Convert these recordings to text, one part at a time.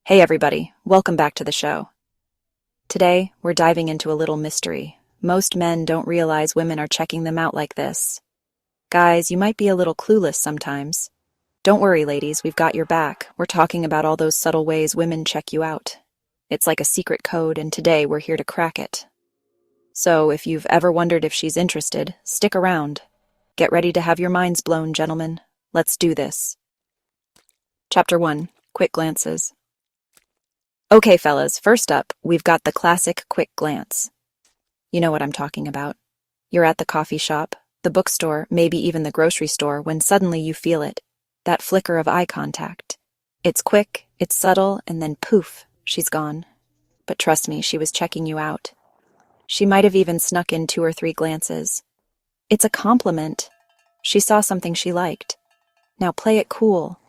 Hey everybody, welcome back to the show. Today, we're diving into a little mystery. Most men don't realize women are checking them out like this. Guys, you might be a little clueless sometimes. Don't worry, ladies, we've got your back. We're talking about all those subtle ways women check you out. It's like a secret code, and today we're here to crack it. So, if you've ever wondered if she's interested, stick around. Get ready to have your minds blown, gentlemen. Let's do this. Chapter 1. Quick Glances. Okay, fellas, first up, we've got the classic quick glance. You know what I'm talking about. You're at the coffee shop, the bookstore, maybe even the grocery store, when suddenly you feel it. That flicker of eye contact. It's quick, it's subtle, and then poof, she's gone. But trust me, she was checking you out. She might have even snuck in 2 or 3 glances. It's a compliment. She saw something she liked. Now play it cool.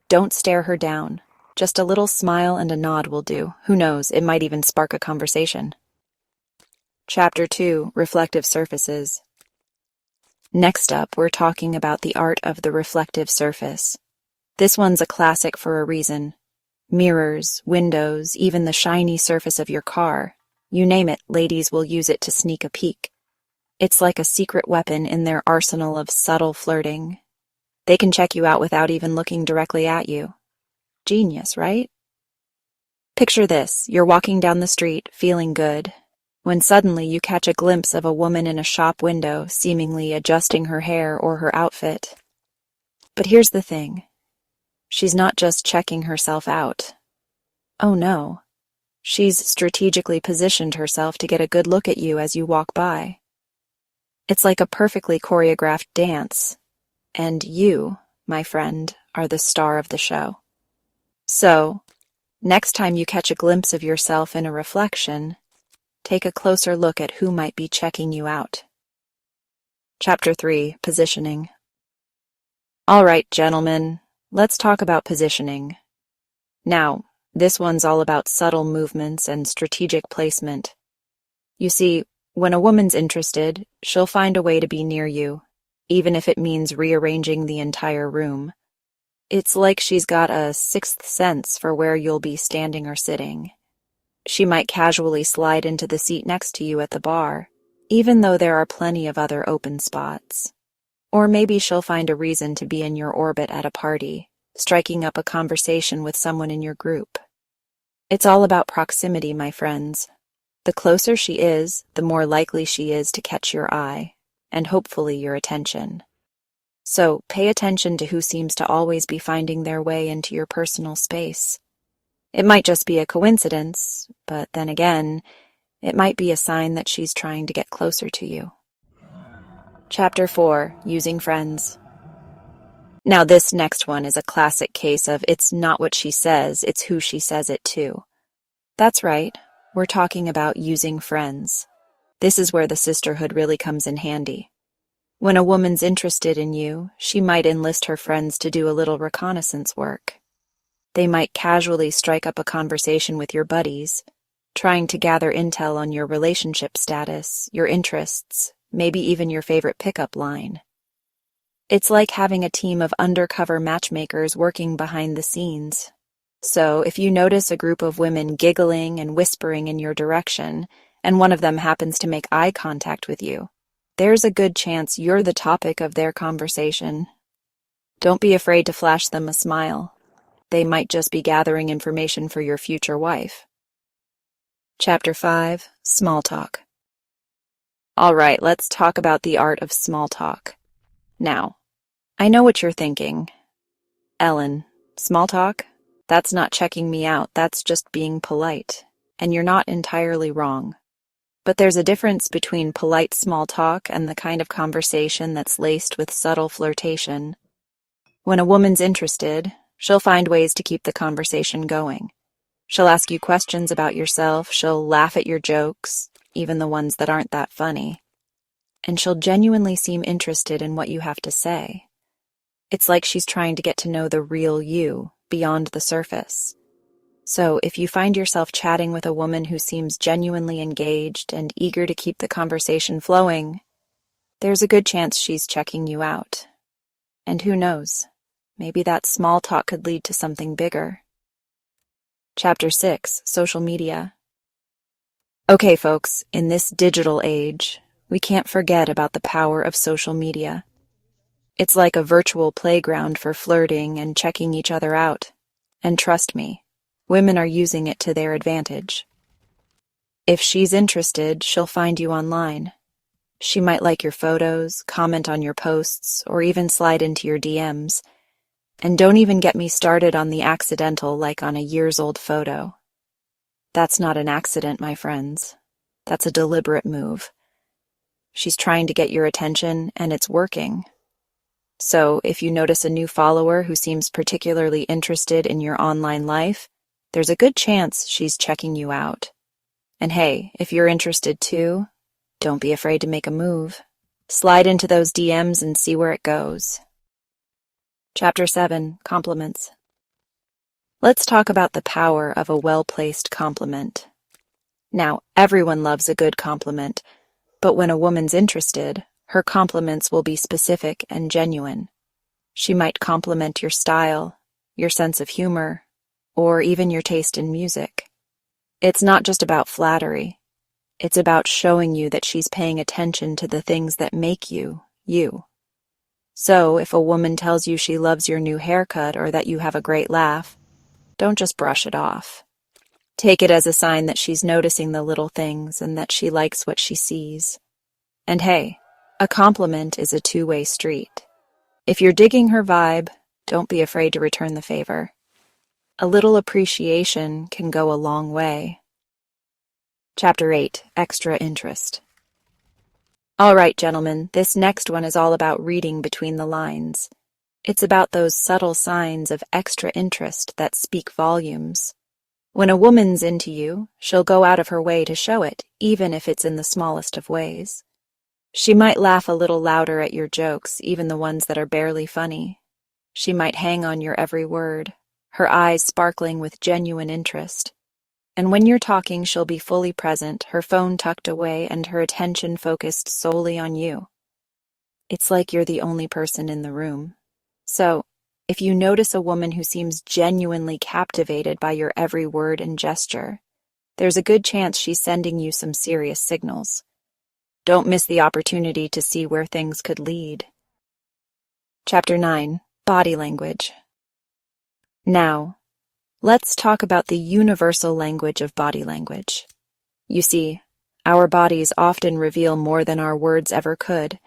Don't stare her down. Just a little smile and a nod will do. Who knows, it might even spark a conversation. Chapter 2. Reflective Surfaces. Next up, we're talking about the art of the reflective surface. This one's a classic for a reason. Mirrors, windows, even the shiny surface of your car. You name it, ladies will use it to sneak a peek. It's like a secret weapon in their arsenal of subtle flirting. They can check you out without even looking directly at you. Genius, right? Picture this, you're walking down the street, feeling good, when suddenly you catch a glimpse of a woman in a shop window, seemingly adjusting her hair or her outfit. But here's the thing. She's not just checking herself out. Oh no. She's strategically positioned herself to get a good look at you as you walk by. It's like a perfectly choreographed dance. And you, my friend, are the star of the show. So, next time you catch a glimpse of yourself in a reflection, take a closer look at who might be checking you out. Chapter 3. Positioning. All right, gentlemen, let's talk about positioning. Now, this one's all about subtle movements and strategic placement. You see, when a woman's interested, she'll find a way to be near you, even if it means rearranging the entire room. It's like she's got a sixth sense for where you'll be standing or sitting. She might casually slide into the seat next to you at the bar, even though there are plenty of other open spots. Or maybe she'll find a reason to be in your orbit at a party, striking up a conversation with someone in your group. It's all about proximity, my friends. The closer she is, the more likely she is to catch your eye, and hopefully your attention. So pay attention to who seems to always be finding their way into your personal space. It might just be a coincidence, but then again, it might be a sign that she's trying to get closer to you. Chapter 4. Using Friends. Now this next one is a classic case of it's not what she says, it's who she says it to. That's right, we're talking about using friends. This is where the sisterhood really comes in handy. When a woman's interested in you, she might enlist her friends to do a little reconnaissance work. They might casually strike up a conversation with your buddies, trying to gather intel on your relationship status, your interests, maybe even your favorite pickup line. It's like having a team of undercover matchmakers working behind the scenes. So, if you notice a group of women giggling and whispering in your direction, and one of them happens to make eye contact with you, there's a good chance you're the topic of their conversation. Don't be afraid to flash them a smile. They might just be gathering information for your future wife. Chapter 5. Small Talk. All right, let's talk about the art of small talk. Now, I know what you're thinking. Ellen, small talk? That's not checking me out, that's just being polite. And you're not entirely wrong. But there's a difference between polite small talk and the kind of conversation that's laced with subtle flirtation. When a woman's interested, she'll find ways to keep the conversation going. She'll ask you questions about yourself, she'll laugh at your jokes, even the ones that aren't that funny. And she'll genuinely seem interested in what you have to say. It's like she's trying to get to know the real you, beyond the surface. So, if you find yourself chatting with a woman who seems genuinely engaged and eager to keep the conversation flowing, there's a good chance she's checking you out. And who knows, maybe that small talk could lead to something bigger. Chapter 6, Social Media. Okay, folks, in this digital age, we can't forget about the power of social media. It's like a virtual playground for flirting and checking each other out. And trust me, women are using it to their advantage. If she's interested, she'll find you online. She might like your photos, comment on your posts, or even slide into your DMs. And don't even get me started on the accidental like on a years-old photo. That's not an accident, my friends. That's a deliberate move. She's trying to get your attention, and it's working. So, if you notice a new follower who seems particularly interested in your online life, there's a good chance she's checking you out. And hey, if you're interested too, don't be afraid to make a move. Slide into those DMs and see where it goes. Chapter 7, Compliments. Let's talk about the power of a well-placed compliment. Now, everyone loves a good compliment, but when a woman's interested, her compliments will be specific and genuine. She might compliment your style, your sense of humor, or even your taste in music. It's not just about flattery. It's about showing you that she's paying attention to the things that make you, you. So, if a woman tells you she loves your new haircut or that you have a great laugh, don't just brush it off. Take it as a sign that she's noticing the little things and that she likes what she sees. And hey, a compliment is a two-way street. If you're digging her vibe, don't be afraid to return the favor. A little appreciation can go a long way. Chapter 8, Extra Interest. All right, gentlemen, this next one is all about reading between the lines. It's about those subtle signs of extra interest that speak volumes. When a woman's into you, she'll go out of her way to show it, even if it's in the smallest of ways. She might laugh a little louder at your jokes, even the ones that are barely funny. She might hang on your every word, her eyes sparkling with genuine interest. And when you're talking, she'll be fully present, her phone tucked away, and her attention focused solely on you. It's like you're the only person in the room. So, if you notice a woman who seems genuinely captivated by your every word and gesture, there's a good chance she's sending you some serious signals. Don't miss the opportunity to see where things could lead. Chapter 9, Body Language. Now, let's talk about the universal language of body language. You see, our bodies often reveal more than our words ever could,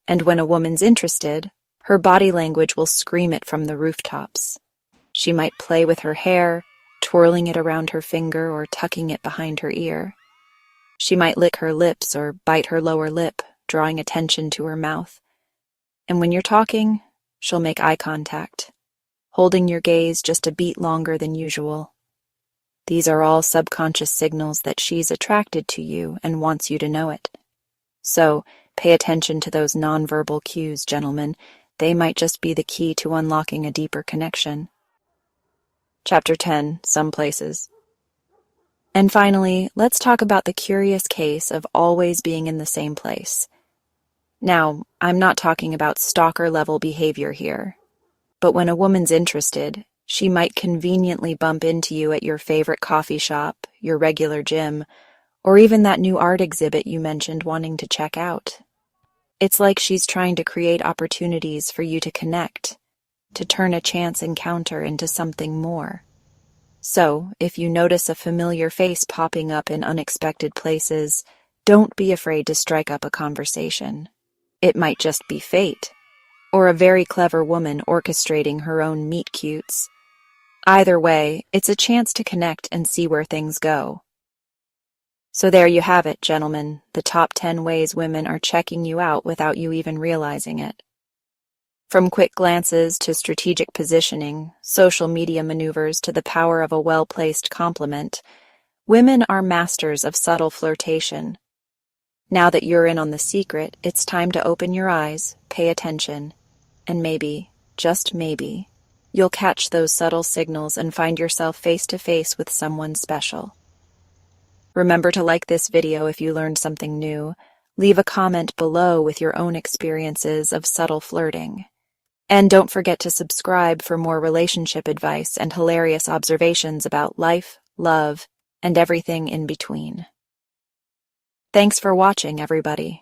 and when a woman's interested, her body language will scream it from the rooftops. She might play with her hair, twirling it around her finger or tucking it behind her ear. She might lick her lips or bite her lower lip, drawing attention to her mouth. And when you're talking, she'll make eye contact, holding your gaze just a beat longer than usual. These are all subconscious signals that she's attracted to you and wants you to know it. So, pay attention to those nonverbal cues, gentlemen. They might just be the key to unlocking a deeper connection. Chapter 10, Some Places. And finally, let's talk about the curious case of always being in the same place. Now, I'm not talking about stalker-level behavior here, but when a woman's interested, she might conveniently bump into you at your favorite coffee shop, your regular gym, or even that new art exhibit you mentioned wanting to check out. It's like she's trying to create opportunities for you to connect, to turn a chance encounter into something more. So, if you notice a familiar face popping up in unexpected places, don't be afraid to strike up a conversation. It might just be fate, or a very clever woman orchestrating her own meet-cutes. Either way, it's a chance to connect and see where things go. So there you have it, gentlemen, the top 10 ways women are checking you out without you even realizing it. From quick glances to strategic positioning, social media maneuvers to the power of a well-placed compliment, women are masters of subtle flirtation. Now that you're in on the secret, it's time to open your eyes, pay attention, and maybe, just maybe, you'll catch those subtle signals and find yourself face to face with someone special. Remember to like this video if you learned something new. Leave a comment below with your own experiences of subtle flirting. And don't forget to subscribe for more relationship advice and hilarious observations about life, love, and everything in between. Thanks for watching, everybody.